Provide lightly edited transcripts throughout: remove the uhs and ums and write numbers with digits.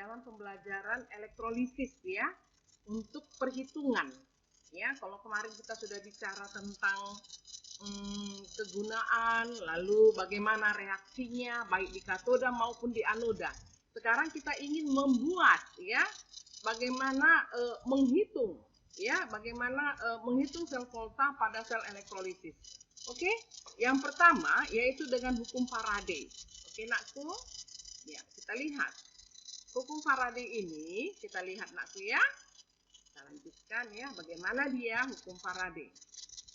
dalam pembelajaran elektrolisis ya, untuk perhitungan. Ya, kalau kemarin kita sudah bicara tentang kegunaan, lalu bagaimana reaksinya baik di katoda maupun di anoda. Sekarang kita ingin membuat ya, bagaimana menghitung ya, bagaimana menghitung sel volta pada sel elektrolisis. Oke, yang pertama yaitu dengan hukum Faraday. Oke, nakku, ya kita lihat hukum Faraday ini, kita lihat nakku ya. Kita lanjutkan ya, bagaimana dia hukum Faraday.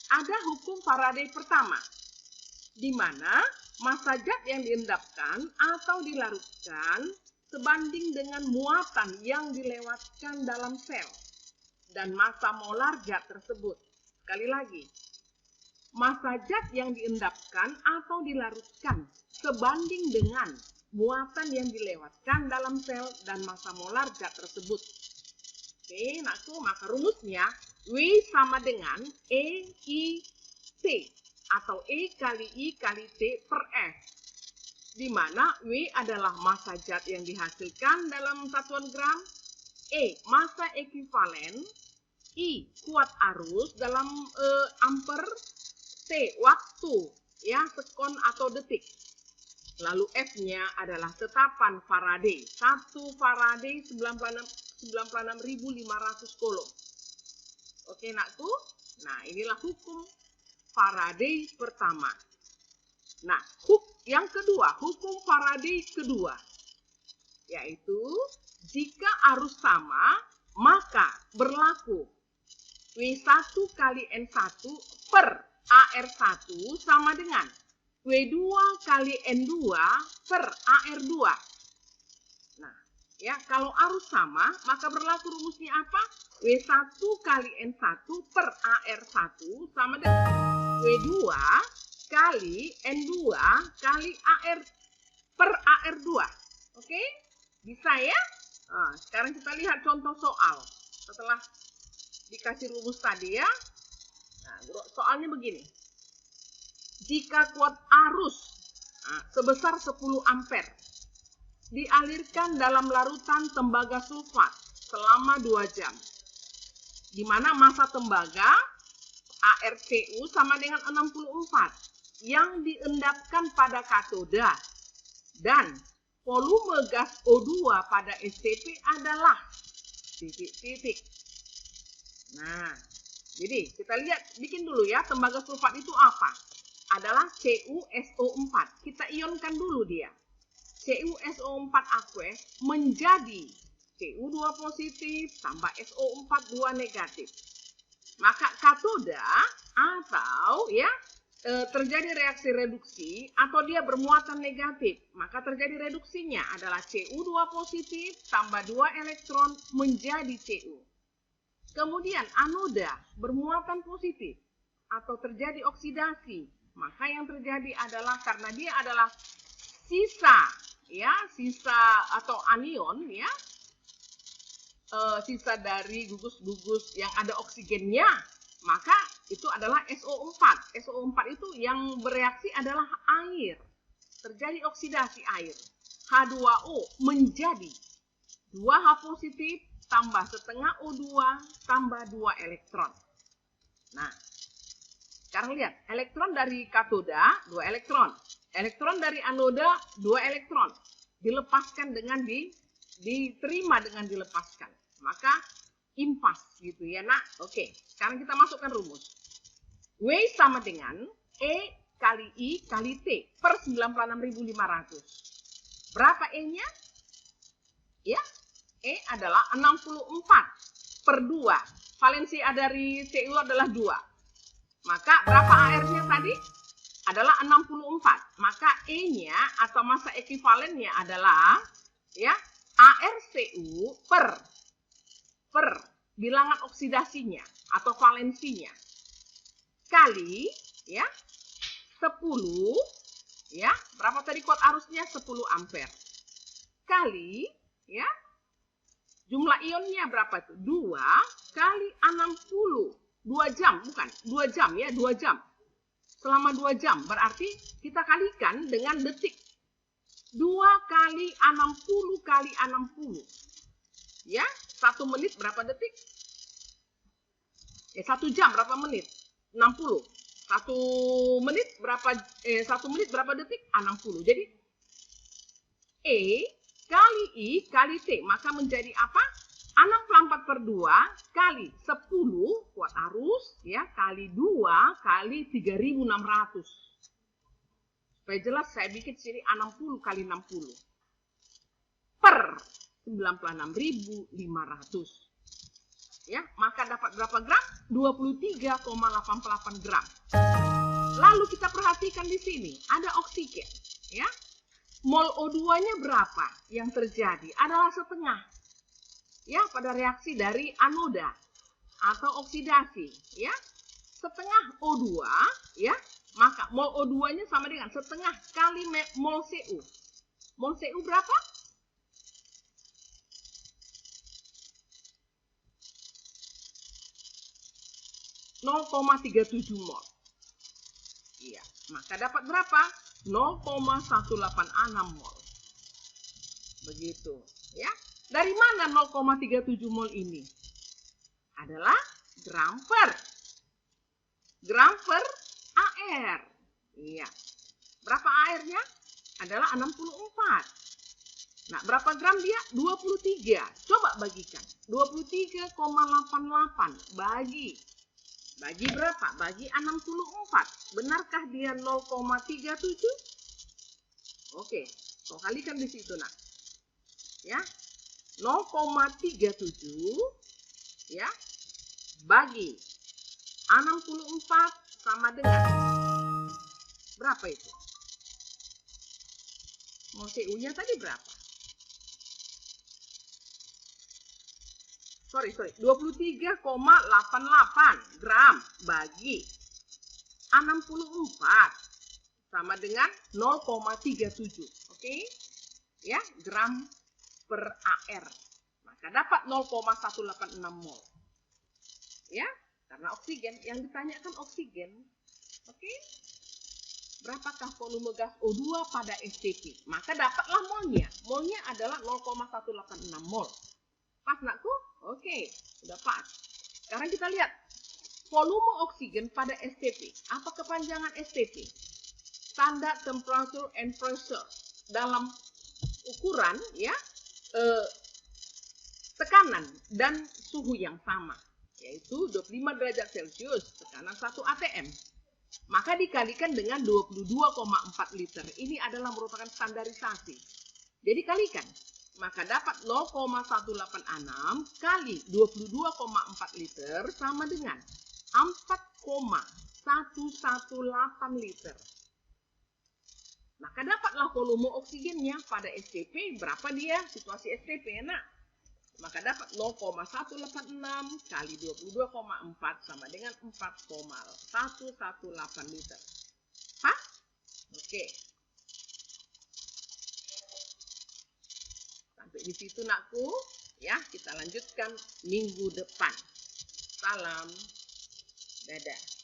Ada hukum Faraday pertama, di mana massa zat yang diendapkan atau dilarutkan sebanding dengan muatan yang dilewatkan dalam sel dan massa molar zat tersebut. Sekali lagi, massa zat yang diendapkan atau dilarutkan sebanding dengan muatan yang dilewatkan dalam sel dan massa molar zat tersebut. Oke, nakku, maka rumusnya W sama dengan E/I/T atau E kali I kali T per S, di mana W adalah massa zat yang dihasilkan dalam satuan gram, E massa ekuivalen, I kuat arus dalam ampere, T waktu ya, sekon atau detik. Lalu F-nya adalah tetapan Faraday. 1 Faraday 96.500 Coulomb. Oke, nakku. Nah, inilah hukum Faraday pertama. Nah, yang kedua, hukum Faraday kedua, yaitu jika arus sama, maka berlaku W1 kali N1 per AR1 sama dengan W2 kali N2 per AR2. Nah, ya, kalau arus sama, maka berlaku rumusnya apa? W1 kali N1 per AR1 sama dengan W2 kali N2 kali AR per AR2. Oke? Bisa ya? Nah, sekarang kita lihat contoh soal. Setelah dikasih rumus tadi ya. Nah, soalnya begini. Jika kuat arus sebesar 10 ampere dialirkan dalam larutan tembaga sulfat selama 2 jam, di mana massa tembaga ArCu sama dengan 64 yang diendapkan pada katoda, dan volume gas O2 pada STP adalah titik-titik. Nah, jadi kita lihat, bikin dulu ya, tembaga sulfat itu apa? Adalah CuSO4. Kita ionkan dulu dia. CuSO4 aqueous menjadi Cu2 positif tambah SO4 2 negatif. Maka katoda atau ya terjadi reaksi reduksi atau dia bermuatan negatif, maka terjadi reduksinya adalah Cu2 positif tambah 2 elektron menjadi Cu. Kemudian anoda bermuatan positif atau terjadi oksidasi, maka yang terjadi adalah karena dia adalah sisa atau anion ya, sisa dari gugus-gugus yang ada oksigennya, maka itu adalah SO4. SO4 itu yang bereaksi adalah air, terjadi oksidasi air. H2O menjadi 2H positif tambah setengah O2 tambah 2 elektron. Nah, sekarang lihat, elektron dari katoda 2 elektron, elektron dari anoda 2 elektron, dilepaskan dengan diterima dengan dilepaskan, maka impas gitu ya nak. Oke, sekarang kita masukkan rumus. W sama dengan E kali I kali T per 96.500. Berapa E-nya? Ya, E adalah 64 per 2. Valensi dari Cu adalah 2. Maka berapa AR-nya tadi? Adalah 64. Maka E-nya atau massa ekuivalennya adalah ya ArCu per bilangan oksidasinya atau valensinya kali ya 10 ya, berapa tadi kuat arusnya? 10 ampere kali ya jumlah ionnya berapa itu? 2 kali 60. 2 jam, bukan 2 jam ya, 2 jam. Selama 2 jam berarti kita kalikan dengan detik. 2 kali 60 kali 60. Ya, 1 menit berapa detik? 1 jam berapa menit? 60. 1 menit berapa 1 menit berapa detik? 60. Jadi E kali I kali T, maka menjadi apa? 64 per 2 kali 10 kuat arus ya kali 2 kali 3.600. Supaya jelas saya bikin sini 60 kali 60 per 96.500. Ya, maka dapat berapa gram? 23,88 gram. Lalu kita perhatikan di sini ada oksigen, ya. Mol O2-nya berapa yang terjadi? Adalah setengah. Ya, pada reaksi dari anoda atau oksidasi, ya. Setengah O2, ya. Maka mol O2-nya sama dengan setengah kali mol Cu. Mol Cu berapa? (0,37 mol. Iya, maka dapat berapa? 0,186 mol. Begitu, ya. Dari mana 0,37 mol ini? Adalah gram per AR. Iya. Berapa AR-nya? Adalah 64. Nah, berapa gram dia? 23. Coba bagikan. 23,88 bagi berapa? Bagi 64. Benarkah dia 0,37? Oke, so kalikan di situ, nak. Ya. 0,37 ya bagi 64 sama dengan berapa itu? Mol Cu-nya tadi berapa? Sorry, 23,88 gram bagi 64 sama dengan 0,37. Oke? Ya, gram per AR. Maka dapat 0,186 mol. Ya, karena oksigen. Yang ditanyakan oksigen. Oke? Berapakah volume gas O2 pada STP? Maka dapatlah molnya. Molnya adalah 0,186 mol. Pas, nakku? Oke, sudah pas. Sekarang kita lihat volume oksigen pada STP. Apa kepanjangan STP? Standard Temperature and Pressure. Dalam ukuran ya tekanan dan suhu yang sama, yaitu 25 derajat Celcius, tekanan 1 atm. Maka dikalikan dengan 22,4 liter. Ini adalah merupakan standarisasi. Jadi kalikan, maka dapat 0,186 kali 22,4 liter sama dengan 4,118 liter. Maka dapatlah volume oksigennya pada STP. Berapa dia? Situasi STP, nak. Maka dapat 0,186 kali 22,4 sama dengan 4,118 liter. Pas? Oke. Sampai di situ, nakku. Ya, kita lanjutkan minggu depan. Salam. Dadah.